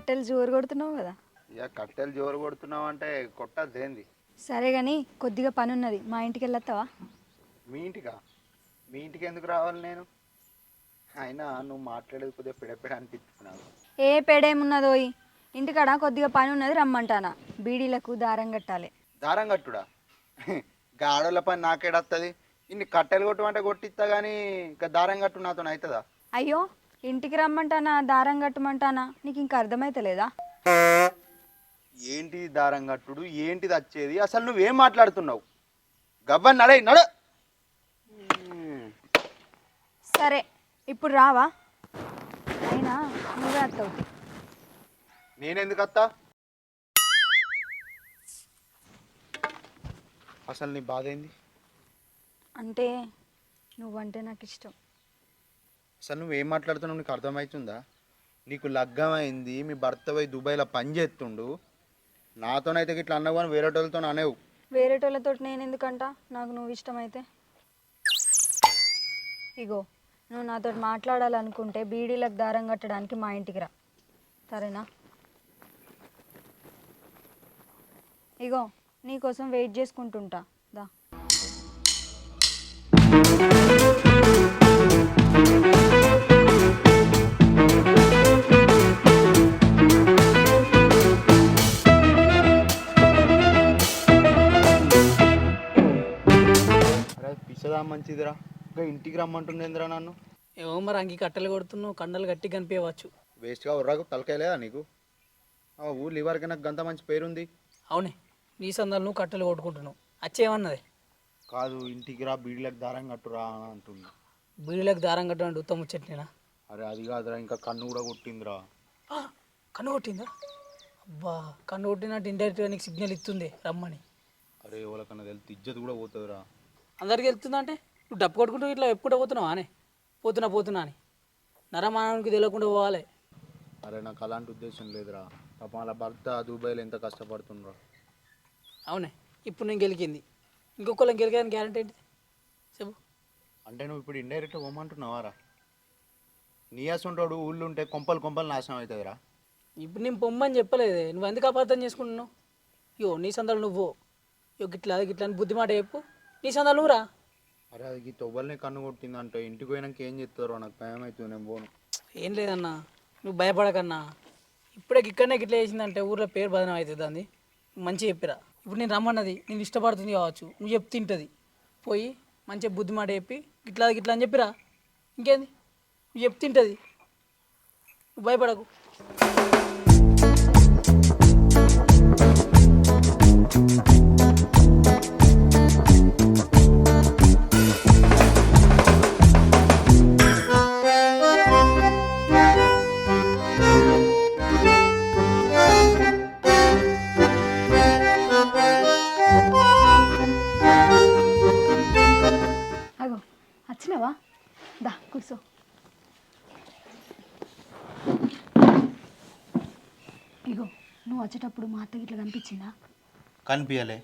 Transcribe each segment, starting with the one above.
కట్టెలు జోరు కొడుతున్నావు కదా. ఇక కట్టెలు జోరు కొడుతున్నావు అంటే కొట్టదేంది? సరే కానీ కొద్దిగా పని ఉన్నది, మా ఇంటికి వెళ్ళొస్తావా? మీ ఇంటికా? మీ ఇంటికి ఎందుకు రావాలి నేను? అయినా నువ్వు మాట్లాడేది కొద్దిగా పిడపిడ అనిపిస్తున్నావు. ఏ పేడేమున్నదోయ్, ఇంటికాడ కొద్దిగా పని ఉన్నది రమ్మంటానా. బీడీలకు దారం కట్టాలి. దారం కట్టుడా? గాడోళ్ళ పని నాకేడత్తది? ఇన్ని కట్టెలు కొట్టమంటే కొట్టిస్తా కానీ ఇంకా దారం కట్టు నాతో అవుతుందా? అయ్యో, ఇంటికి రమ్మంటానా దారం కట్టమంటానా, నీకు ఇంకా అర్థమైతలేదా? ఏంటి దారం కట్టుడు, ఏంటిది వచ్చేది? అసలు నువ్వేం మాట్లాడుతున్నావు? గవ్వని నడే నడు. సరే ఇప్పుడు రావా? అయినా నువ్వే అత్తవు. నేనెందుకు అత్తా? అసలు నీ బాధ ఏంది? అంటే నువ్వంటే నాకు ఇష్టం. అసలు నువ్వేం మాట్లాడుతున్నావు నీకు అర్థమవుతుందా? నీకు లగ్గమైంది, మీ భర్త పోయి దుబాయ్లో పని చేస్తుండు, నాతోనైతే ఇట్లా అన్నావు కానీ వేరేటోళ్ళతో అనేవు. వేరేటోళ్ళతో నేను ఎందుకంట, నాకు నువ్వు ఇష్టమైతే. ఇగో నువ్వు నాతో మాట్లాడాలనుకుంటే బీడీలకు దారం కట్టడానికి మా ఇంటికి రా, సరేనా? ఇగో నీకోసం వెయిట్ చేసుకుంటుంటా, దా. అరే పిసదా మంచిదిరా, ఇంకా ఇంటికి రమ్మంటుండేందిరా నన్ను? ఏమో మరి అంగి కట్టెలు కొడుతున్నావు, కండలు గట్టి కనిపించవచ్చు. వేస్ట్గా ఉర్రాకు తలకాయలేదా నీకు? ఊళ్ళు ఇవరికి నాకు గంత మంచి పేరుంది. అవునే, నీ సందాలు నువ్వు కట్టెలు కొట్టుకుంటున్నావు, వచ్చేమన్నది? కాదు, ఇంటికి రా బీడీలకు దారం కట్టురా అని అంటుంది. బీడీలకు దారం కట్టడం ఉత్తమ ముచ్చట్నేనా? అరే అది కాదురా, ఇంకా కన్ను కూడా కొట్టిందిరా. కన్ను కొట్టిందా? అబ్బా, కన్ను కొట్టినట్టు ఇండైరెక్ట్గా నీకు సిగ్నల్ ఇస్తుంది రమ్మని. అరే ఎవరికన్నా తెలిసి ఇజ్జత్ కూడా పోతుందిరా. అందరికి వెళ్తుందా అంటే నువ్వు డప్పు కొట్టుకుంటూ ఇట్లా ఎప్పుడు పోతున్నావా అనే? పోతున్నా అని నరమానవునికి తెలియకుండా పోవాలి. అరే నాకు అలాంటి ఉద్దేశం లేదురా, పాపం వాళ్ళ భర్త దుబాయ్లో ఎంత కష్టపడుతుండ్రా. అవునే, ఇప్పుడు నేను గెలికింది, ఇంకొకళ్ళని గెలికాలని గ్యారంటీ ఏంటి చెప్పు? అంటే నువ్వు ఇప్పుడు ఇండైరెక్ట్గా పోమంటున్నావారా? నీ అసంటోడు ఊళ్ళు ఉంటే కొంపలు నాశనం అవుతుందిరా. ఇప్పుడు నేను పొమ్మని చెప్పలేదే, నువ్వు ఎందుకు అపార్థం చేసుకుంటున్నావు? ఇగో నీ సందాలు నువ్వు గిట్లా గిట్లా అని బుద్ధి మాట చెప్పు, నీ సందాలు నువ్వురా. అరే అది తొవ్వల్ని కన్ను కొట్టిందంటే ఇంటికి పోయినాక ఏం చెప్తారో నాకు భయం అవుతుంది, నేను పోను. ఏం లేదన్నా, నువ్వు భయపడకన్నా. ఇప్పుడే ఇక్కడనే గిట్లా చేసిందంటే ఊర్లో పేరు బదనం అవుతుంది అంది. మంచిగా చెప్పిరా. ఇప్పుడు నేను రమ్మన్నది నేను ఇష్టపడుతుంది కావచ్చు, నువ్వు చెప్తే తింటుంది. పోయి మంచిగా బుద్ధి మాట చెప్పి గిట్లా గిట్లా అని చెప్పిరా. ఇంకేంది, నువ్వు చెప్తే తింటుంది, నువ్వు భయపడకు. అగో వచ్చినావా, దా కూర్చో. ఇగో నువ్వు వచ్చేటప్పుడు మా అత్తకి ఇట్లా కనిపించిందా? కనిపించలే.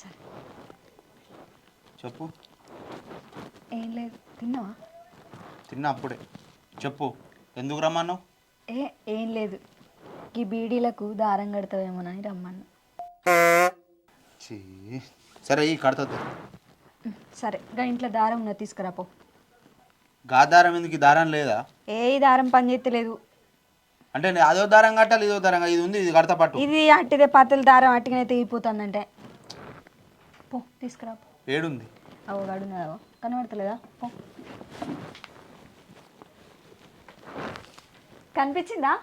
సరే చెప్పు. ఏం లేదు, తిన్నావా? తిన్నా అప్పుడే. చెప్పు, ఎందుకు రమ్మన్నావు? ఏం లేదు, ఈ బీడీలకు దారం కడతావేమోనని రమ్మన్నా. సరే ఈ కడతా. సరే గా ఇంట్లో దారం ఉన్నది తీసుకురాపో. గా దారం ఎందుకు? ఈ దారం లేదా? ఈ దారం పని చేస్తలేదు. అంటే అదో దారం కట్టాలి, ఇదో దారం, ఇది ఉంది, ఇది కడతా పట్టు. ఇది అట్టిదే పత్తల దారం అట్టిగానే తెగిపోతుందంటే. పో తీసుకురాపో. ఏడుంది? అవో గడున్నదో కనబడతలేదా? పో. కనిపించిందా?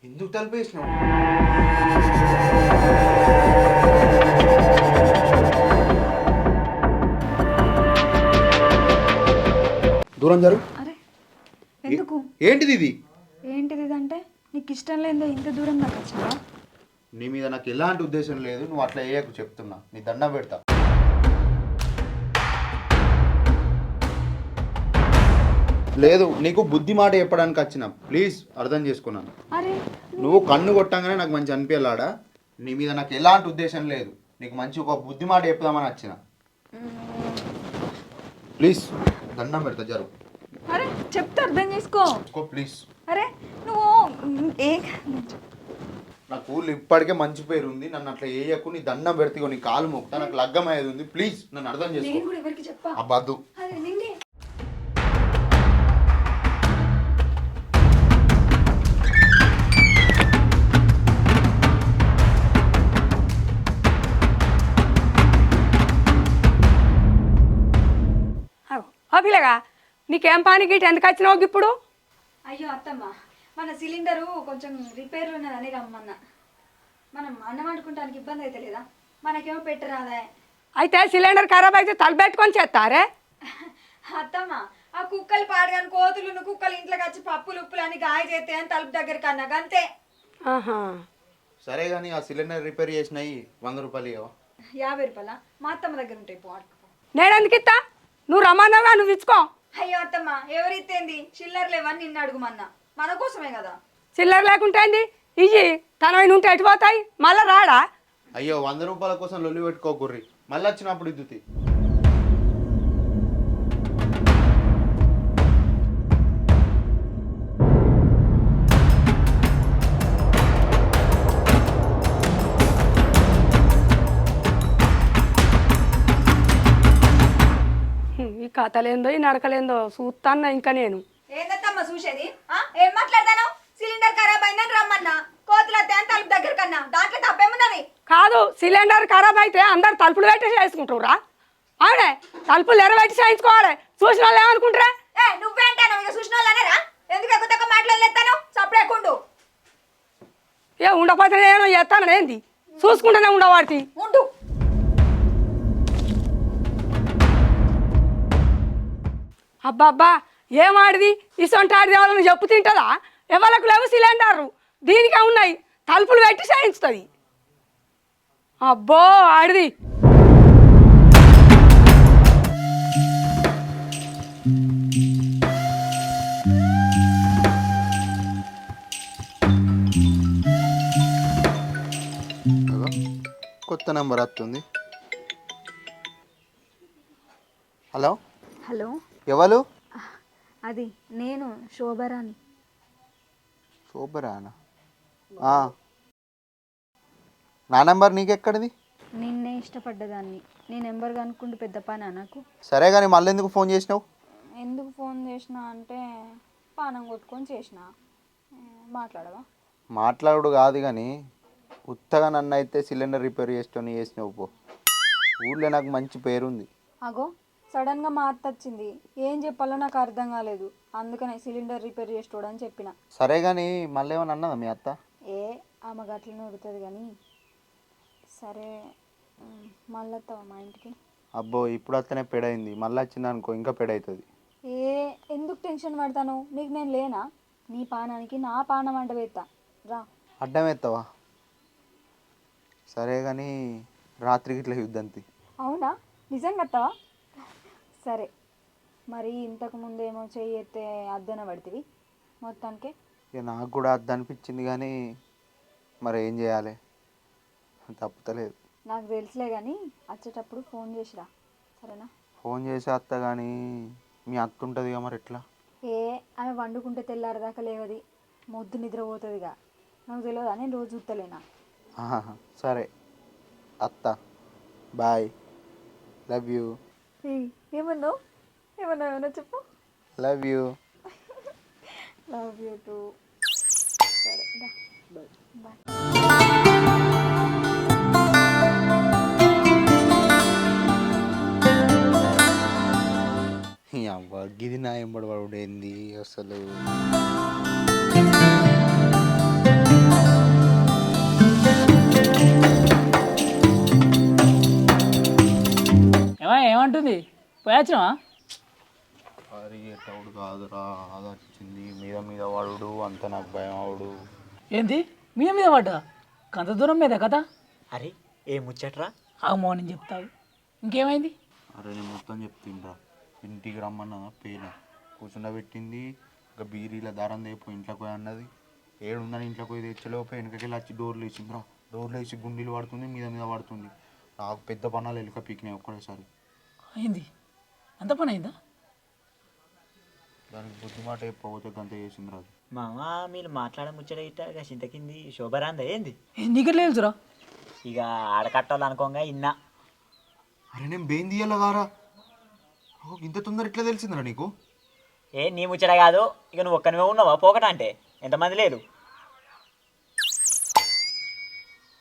ఎందుకు తలిపేసినావు? దూరం జరు. అరే ఎందుకు? ఏంటిది ఇది? ఏంటిది అంటే నీకు ఇష్టం లేదో ఇంత దూరం దాకా వచ్చినా? నీ మీద నాకు ఎలాంటి ఉద్దేశం లేదు, నువ్వు అట్లా వేయకు చెప్తున్నా, నీ దండం పెడతా. లేదు నీకు బుద్ధి మాట చెప్పడానికి వచ్చిన, ప్లీజ్ అర్థం చేసుకున్నాను. అరే నువ్వు కన్ను కొట్టంగానే నాకు మంచి అనిపించాలాడా, నీ మీద నాకు ఎలాంటి ఉద్దేశం లేదు, నీకు మంచి ఒక బుద్ధి మాట చెప్దామని వచ్చిన. ప్లీజ్ దండం పెడతా జరుగు. అరే చెప్తే అర్థం చేసుకో. ప్లీజ్. అరే నువ్వు ఏ నా ఊళ్ళో ఇప్పటికే మంచి పేరు ఉంది, నన్ను అట్లా వేయకు, నీ దండం పెడితే నీ కాలు మొక్తా, నాకు లగ్గం అయ్యేది ఉంది, ప్లీజ్ నన్ను అర్థం చేసుకో. నేను కూడా ఎవరికి చెప్పా. అబ్బద్దు. అరే నిన్నే ఓ పిల్లగా నీకేం పని గిట్ ఎందుకు వచ్చినావు ఇప్పుడు? అయ్యో అత్తమ్మ, మన సిలిండరు కొంచెం రిపేర్ ఉన్నదని రమ్మన్నా. మనం అన్నం వండుకుంటానికి ఇబ్బంది అయితే లేదా? మనకేమో పెట్టరాదా? అయితే సిలిండర్ ఖరాబ్ అయితే తలబెట్టుకొని చేస్తారే? అత్తమ్మ, ఆ కుక్కలు పాడగాని కోతులు కుక్కలు ఇంట్లోకి వచ్చి పప్పులు ఉప్పులు అని గాయ చేస్తే అని తలుపు దగ్గరికి అన్నా అంతే. ఆహా, సరే కానీ ఆ సిలిండర్ రిపేర్ చేసినాయి 100 రూపాయలు ఇవ్వ. 50 రూపాయల మా అత్తమ్మ దగ్గర ఉంటాయి పోడుకో. నేను ఎందుకు ఇస్తా? నువ్వు రమ్మన్నావుగా, నువ్వు ఇచ్చుకో. అయ్యో అత్తమ్మ, ఎవరిత్తేంది? చిల్లర లేవని నిన్ను అడుగుమన్నా, మన కోసమే కదా. చిల్లర లేకుంటే ఏంది? ఇవి తనవి ఉంటే ఎటు పోతాయి? మళ్ళీ రాడా? అయ్యో 100 రూపాయల కోసం లొల్లి పెట్టుకోకుర్రి, మళ్ళీ వచ్చినప్పుడు ఇద్దుతి. ఈ కథలేందో ఈ నడకలేందో చూస్తాన్నా ఇంకా నేను. ఏందత్తమ్మ చూసేది? ఏం మాట్లాడతాను? సిలిండర్ ఖరాబ్ అయిందని రమ్మన్నా, కోతులు వస్తే అని తలుపు దగ్గర కన్నా, దాంట్లో తప్పేమున్నది? కాదు, సిలిండర్ ఖరాబ్ అయితే అందరు తలుపులు పెట్టి చేసుకుంటారా? అవునే, తలుపులు ఎరబెట్టి చేయించుకోవాలి. చూసిన వాళ్ళు ఏమనుకుంటారా? నువ్వేంటాను ఇక చూసిన వాళ్ళనేరా? ఎందుకు ఎక్కువ తక్కువ మాట్లాడలేస్తాను? సపరేకుండు ఏ ఉండకపోతే ఏమో చేస్తాను ఏంది? చూసుకుంటూనే ఉండవాటి ఉండు. అబ్బాబ్బా, ఏం ఆడిది? ఇసొంటి ఆడిది ఎవరైనా చెప్పు తింటుందా? ఎవరికి లేవు సిలిండర్లు, దీనికే ఉన్నాయి, తలుపులు పెట్టి చేయించుతుంది. అబ్బో ఆడిది. కొత్త నెంబర్ వస్తుంది. హలో హలో, ఎవరు? అది నేను శోభరాని. సూపరానా? నా నెంబర్ నీకెక్కడిది? నిన్నే ఇష్టపడ్డదాన్ని. నీ నెంబర్ కనుక్కుంటూ పెద్ద పని నాకు. సరే కానీ మళ్ళీ ఎందుకు ఫోన్ చేసినావు? ఎందుకు ఫోన్ చేసినా అంటే పానం కొట్టుకొని చేసిన. మాట్లాడవా? మాట్లాడు కాదు కానీ ఉత్తగా నన్ను అయితే సిలిండర్ రిపేర్ చేసినావు పో. ఊళ్ళో నాకు మంచి పేరుంది. అగో సడన్గా మా అత్త వచ్చింది, ఏం చెప్పాలో నాకు అర్థం కాలేదు, అందుకనే సిలిండర్ రిపేర్ చేసేటోడని చెప్పిన. సరే కానీ మళ్ళీ ఏమన్నా అన్నదా మీ అత్త? ఆమె గట్లనే ఉడుతుంది కానీ. సరే, మళ్ళీ వస్తావా మా ఇంటికి? అబ్బో ఇప్పుడు వస్తేనే పెడైంది, మళ్ళీ వచ్చింది అనుకో ఇంకా పెడవుతుంది. ఎందుకు టెన్షన్ పడతాను? నీకు నేను లేనా? నీ పానానికి నా పానం అంట వేస్తా, రా. అడ్డం ఎత్తావా? సరే కానీ రాత్రికి ఇట్లా యుద్ధంతి. అవునా? నిజంగా వస్తావా? సరే, మరి ఇంతకు ముందేమో చెయ్యి ఎత్తే అద్దన పడుతుంది మొత్తానికి. ఇక నాకు కూడా అద్దు అనిపించింది కానీ మరి ఏం చేయాలి, తప్పుతలేదు. నాకు తెలుసులే కానీ వచ్చేటప్పుడు ఫోన్ చేసిరా, సరేనా? ఫోన్ చేసి అత్త కానీ మీ అత్త ఉంటుందిగా మరి ఎట్లా? ఆమె వండుకుంటే తెల్లారదాకా లేవది, మొద్దు నిద్రపోతుందిగా. నాకు తెలియదా? నేను రోజు చూస్తలేనా? సరే అత్త, బాయ్, లవ్ యూ. ఏమన్నావు? ఏమన్నా చెప్పు. Love you. Love you two. సరే, బాయ్ బాయ్. అవ్వ గిది నా ఎంబడి వాడు ఏంది అసలు? ఏమంటుంది? పోయొచ్చినావా? పరిగెట్టవుడు కాదురా, అది వచ్చింది మీద మీద వాడు, అంత నాకు భయం ఆవుడు. ఏంది మీద మీద పడ్డా? కంత దూరం మీద కదా? అరే ఏ ముచ్చట్రా? అమ్మో నేను చెప్తావు. ఇంకేమైంది? అరే నేను మొత్తం చెప్తుండ్రా. ఇంటికి రమ్మన్నా పేన కూర్చుండబెట్టింది. ఇంకా బీరీల దారం తెప్పు ఇంట్లోకి పోయి అన్నది. ఏడుందని ఇంట్లోకి పోయి తెచ్చలోపు వెనకకెళ్ళి వచ్చి డోర్లు వేసిందిరా. డోర్లు వేసి గుండీలు పడుతుంది, మీద మీద పడుతుంది. నాకు పెద్ద పన్నాలు ఎలుక పీకినాయి ఒక్కడేసారి. అయింది, అంత పని అయిందా? దానికి బుద్ధి మాట చెప్పబోతే గంత చేసింది రాదు. మామ మీరు మాట్లాడ ముచ్చట ఇట్ట చింతకింది శోభరాందా ఏంది? నీకెట్లా తెలుసురా? ఇక ఆడకట్టాలి అనుకోగా ఇన్నా. అరే నేను బేం తీయాల గారా, ఇంత తొందర ఎట్లా తెలిసిందిరా నీకు? ఏ నీ ముచ్చట కాదు, ఇక నువ్వు ఒక్కనివే ఉన్నావా పోకట అంటే? ఎంతమంది లేదు.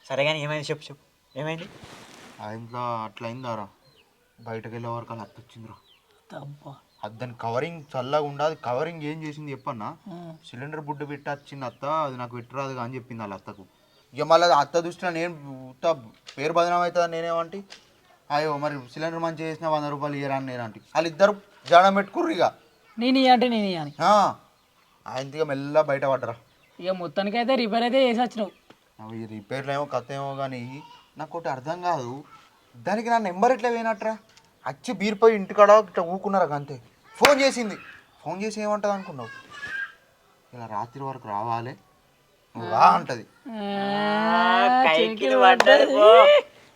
సరే కానీ ఏమైంది చెప్పు చెప్పు, ఏమైంది? ఆ ఇంట్లో అట్లా అయిందారా, బయటకు వెళ్ళే వరకు అలా అత్తొచ్చిందిరా. అబ్బా, అది దాని కవరింగ్ చల్లగా ఉండదు. కవరింగ్ ఏం చేసింది చెప్పన్నా, సిలిండర్ బుడ్డు పెట్టి వచ్చింది అత్త, అది నాకు పెట్టరాదుగా అని చెప్పింది వాళ్ళ అత్తకు. ఇక మళ్ళీ అత్త దృష్టిలో నేను పేరు బదనాం అవుతుంది. నేనేమంటే అయ్యో మరి సిలిండర్ మంచి చేసిన 100 రూపాయలు ఇయ్యరా అని నేనంటే వాళ్ళిద్దరు జనం పెట్టుకుర్రు. ఇక నేను అంటే నేను అని ఆయనగా మెల్ల బయట పడ్డరా. ఇక మొత్తానికి అయితే రిపేర్ అయితే చేసి వచ్చినావు. అవి ఈ రిపేర్లు ఏమో కథ ఏమో కానీ నాకు ఒకటి అర్థం కాదు, దానికి నా నెంబర్ ఎట్లా పోయినట్రా? వచ్చి బీరిపోయి ఇంటికాడ ఇట్లా ఊకున్నారా అంతే. ఫోన్ చేసింది, ఫోన్ చేసి ఏమంటుంది అనుకున్నావు? ఇలా రాత్రి వరకు రావాలి రా అంటది.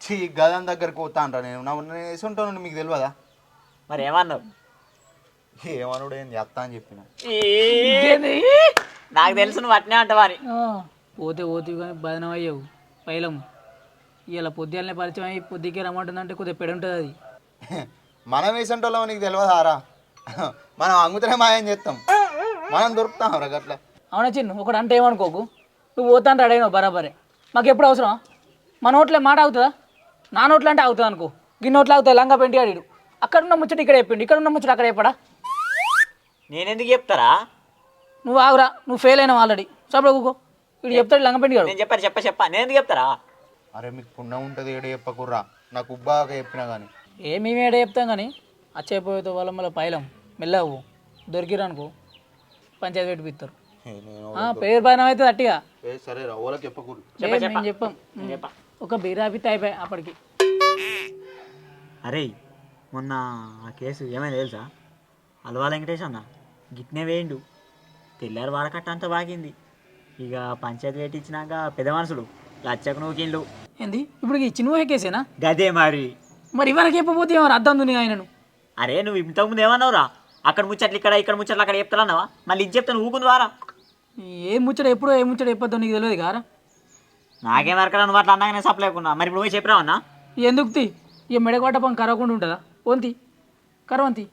చీ గదం దగ్గరకు పోతా అంటా. నేను వేసి ఉంటాను, మీకు తెలియదా? మరి ఏమన్నావు? ఏమనుడు ఏం చేస్తా అని చెప్పిన. నాకు తెలుసు నువ్వు అట్నే అంటావా అని. పోతే పోతే కానీ బదనం అయ్యావు పైలం. ఇలా పొద్దుగాలనే పరిచయం అయ్యి పొద్దుకే రమ్మంటుందంటే కొద్దిగా పెడి ఉంటుంది అది. మనం వేసేటోళ్ళం నీకు తెలియదారా? మనం అంగుతనే మాయం చేస్తాం, మనం దొరుకుతాం రా గట్లా. అవునా చిన్ను, ఒకటి అంటే ఏమనుకోకు, నువ్వు పోతాను అడిగినావు బరాబరే. మాకు ఎప్పుడు అవసరం? మన నోట్లే మాట అవుతుందా? నా నోట్లు అంటే అవుతుంది అనుకో, గిన్నె నోట్లు అవుతుంది. లంగా పెంటి అడిడు, అక్కడ ఉన్న ముచ్చట ఇక్కడ చెప్పిండు, ఇక్కడ ఉన్న ముచ్చట అక్కడ చెప్పడా? నేనెందుకు చెప్తారా? నువ్వు ఆగురా, నువ్వు ఫెయిల్ అయినావు ఆల్రెడీ. సప్పుడు ఊకో, ఇటు చెప్తాడు లంగా పెంటి గాడు. నేను చెప్పా నేను ఎందుకు చెప్తారా? అరే మీకు పుణ్యం ఉంటుంది, ఏడే చెప్పకుర్రా. నాకు ఉబ్బాగా చెప్పినా కానీ మేము ఏడే చెప్తాం కానీ అచ్చైపోయేతో వాళ్ళ మళ్ళీ పైలం మెల్లవు దొరికిరు అనుకో పంచాయతీ పెట్టి పిస్తారు. పేరు పైన అయితే అట్టిగా సరే రా, ఓళ్ళకి చెప్పకూడదు. మేము చెప్పాం. ఒక బీరాపితే అయిపోయి అప్పటికి. అరే మొన్న ఆ కేసు ఏమైనా తెలుసా? అల్వా వెంకటేష్ అన్న గిట్నే వేయండు, తెల్లారు వాడకట్ట అంతా బాగింది. ఇక పంచాయతీ పెట్టి ఇచ్చినాక పెద్ద మనుషులు లచ్చకు నూకిండు. ఏంది ఇప్పుడు ఈ చిన్న కేసేనా? గదే మరి. మరి ఇవరకు చెప్పబోతే ఏమో అర్థం ఉంది ఆయనను. అరే నువ్వు ఇంతకుముందు ఏమన్నావురా? అక్కడ ముచ్చట్లు ఇక్కడ ముచ్చట్లు అక్కడ చెప్తానన్నావా? మళ్ళీ ఇది చెప్తాను ఊకుంది వారా. ఏం ముచ్చట ఎప్పుడో ఏం ముచ్చట చెప్పొద్దు నీకు తెలియదు కారా? నాకేం వరకరా, నువ్వు అట్లా అన్నాక నేను సప్లేకున్నా. మరి ఇప్పుడు పోయి చెప్పిరావన్నా? ఎందుకు తీ, ఇక మెడగొట్ట పని కరవకుండా ఉంటుందా? పోంతి కరవంతి.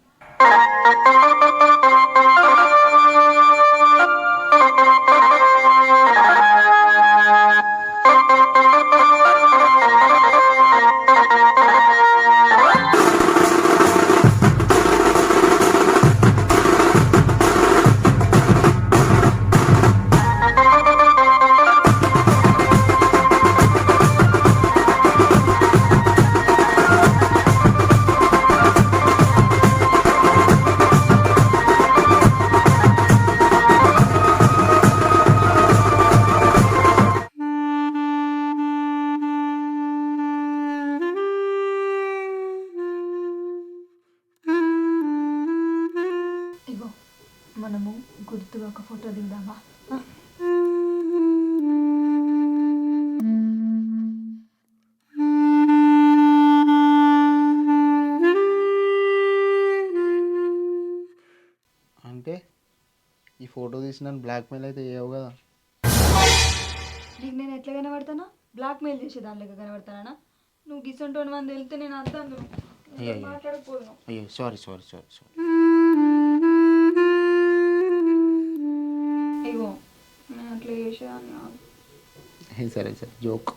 ఇగో మనము గుర్తుగా ఒక ఫోటో దిగుదామా? అంటే ఈ ఫోటో తీసి నన్ను బ్లాక్మెయిల్ అయితే చేయవు కదా? నీకు నేను ఎట్లా కనబడతానా? బ్లాక్మెయిల్ చేసే దాని లెక్క కనబడతానా? నువ్వు గిసంటోని మంది వెళ్తే నేను అర్థం మాట్లాడకపోను. అయ్యో సారీ. ఇగో నేను అట్లా చేసేదాన్ని. సరే జోక్.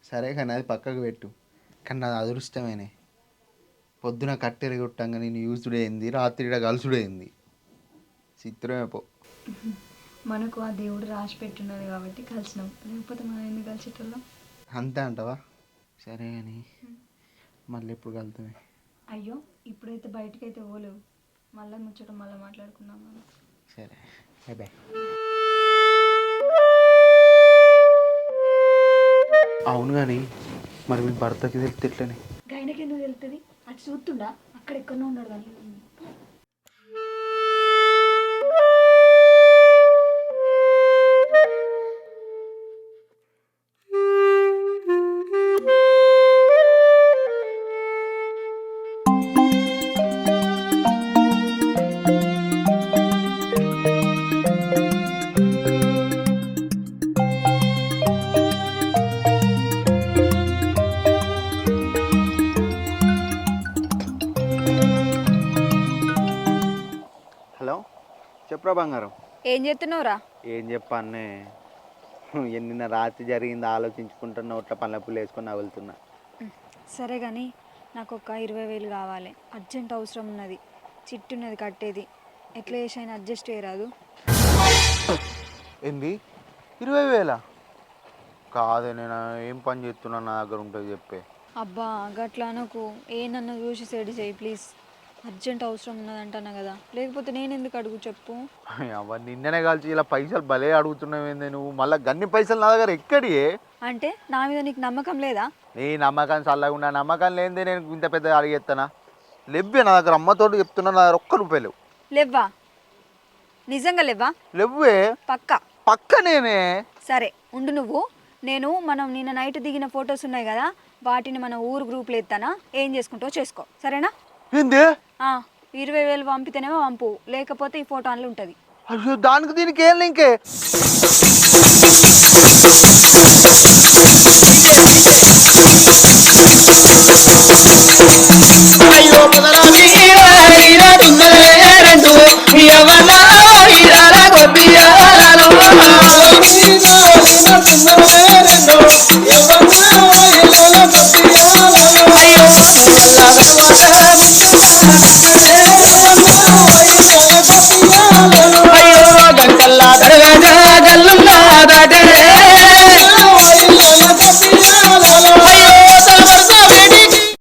సరే కానీ అది పక్కకు పెట్టు. కానీ నాది అదృష్టమేనే, పొద్దున కట్టెలు కొట్టంగా నేను యూసుడైంది, రాత్రి కలుసుడైంది. చిత్రమే పో. మనకు ఆ దేవుడు రాసి పెట్టున్నది కాబట్టి కలిసినాం, లేకపోతే మనం ఎందుకు కలిసేటోళ్ళం? అంతే అంటావా? సరే కానీ మళ్ళీ ఎప్పుడు కలుతామే? అయ్యో ఇప్పుడైతే బయటకైతే పోలేవు, మళ్ళీ ముచ్చట మళ్ళీ మాట్లాడుకుందాం మనం. సరే బాయ్. అవును కానీ మరి మీ భర్తకి తెలిస్తే ఎట్లనే? గైనకి ఎందుకు తెలుస్తుంది? అటు చూస్తుండా, అక్కడ ఎక్కడో ఉన్నాడు కానీ. హలో, చెప్పరా బంగారం. ఏం చేస్తున్నావురా? ఏం చెప్పానే, నిన్న రాత్రి జరిగింది ఆలోచించుకుంటున్నా, ఒట్ల పనుల వేసుకొని నవ్వులుతున్నా. సరే కానీ నాకు ఒక 20,000 కావాలి, అర్జెంట్ అవసరం ఉన్నది. చిట్టు ఉన్నది కట్టేది, ఎట్లా చేసైనా అడ్జస్ట్ చేయరాదు? ఏంది 20,000? కాదే, నేను ఏం పని చేస్తున్నా, నా దగ్గర ఉంటుంది చెప్పే. అబ్బా గట్లా నాకు ఏ నన్ను చూసి సెడి చేయి ప్లీజ్, అర్జెంట్ అవసరం ఉన్నదంటున్నా కదా, లేకపోతే నేను ఎందుకు అడుగు చెప్పు. అవన్నీ నిన్ననే కలిసి ఇలా పైసలు భలే అడుగుతున్నావేంది నువ్వు? మళ్ళీ గన్ని పైసలు నా దగ్గర ఎక్కడియే? అంటే నా మీద నీకు నమ్మకం లేదా? నీ నమ్మకం చల్లకుండా, నమ్మకం లేనిదే నేను ఇంత పెద్ద అడిగేస్తానా? లెవ్వే నా దగ్గర, అమ్మతోటి చెప్తున్నా, నా దగ్గర ₹1 లేవ్వా? నిజంగా లేవ్వా? లెవ్వే, పక్కా? పక్క నేనే. సరే ఉండు నువ్వు, మనం నిన్న నైట్ దిగిన ఫొటోస్ ఉన్నాయి కదా, వాటిని మన ఊరు గ్రూప్లో ఎత్తానా, ఏం చేసుకుంటావో చేసుకో, సరేనా? ఏంది? 20,000 పంపితేనేమో పంపు, లేకపోతే ఈ ఫోటో అందులో ఉంటుంది. అయ్యో, దానికి దీనికి ఏం లింకే? అయ్యో